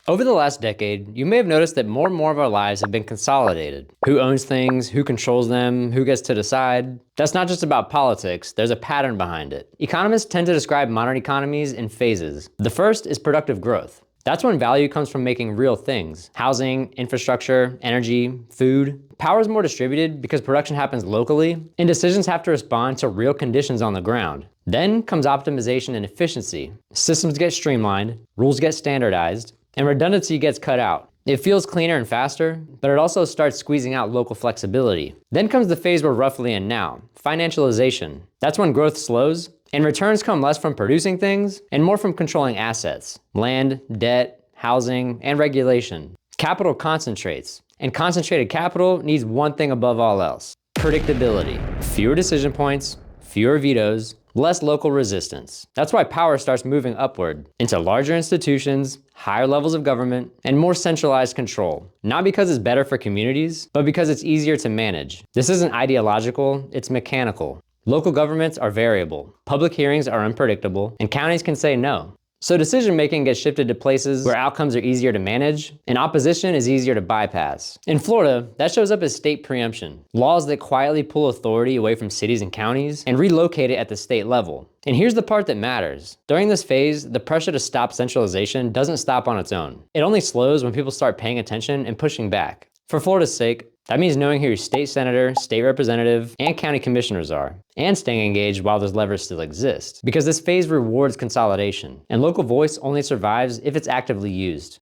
Over the last decade, you may have noticed that more and more of our lives have been consolidated. Who owns things, who controls them, who gets to decide? That's not just about politics, there's a pattern behind it. Economists tend to describe modern economies in phases. The first is productive growth. That's when value comes from making real things. Housing, infrastructure, energy, food. Power is more distributed because production happens locally, and decisions have to respond to real conditions on the ground. Then comes optimization and efficiency. Systems get streamlined, rules get standardized, and redundancy gets cut out. It feels cleaner and faster, but it also starts squeezing out local flexibility. Then comes the phase we're roughly in now, financialization. That's when growth slows, and returns come less from producing things and more from controlling assets, land, debt, housing, and regulation. Capital concentrates, and concentrated capital needs one thing above all else: predictability. Fewer decision points, fewer vetoes, less local resistance. That's why power starts moving upward into larger institutions, higher levels of government, and more centralized control. Not because it's better for communities, but because it's easier to manage. This isn't ideological, it's mechanical. Local governments are variable, public hearings are unpredictable, and counties can say no. So decision-making gets shifted to places where outcomes are easier to manage, and opposition is easier to bypass. In Florida, that shows up as state preemption, laws that quietly pull authority away from cities and counties and relocate it at the state level. And here's the part that matters. During this phase, the pressure to stop centralization doesn't stop on its own. It only slows when people start paying attention and pushing back. For Florida's sake, that means knowing who your state senator, state representative, and county commissioners are, and staying engaged while those levers still exist. Because this phase rewards consolidation, and local voice only survives if it's actively used.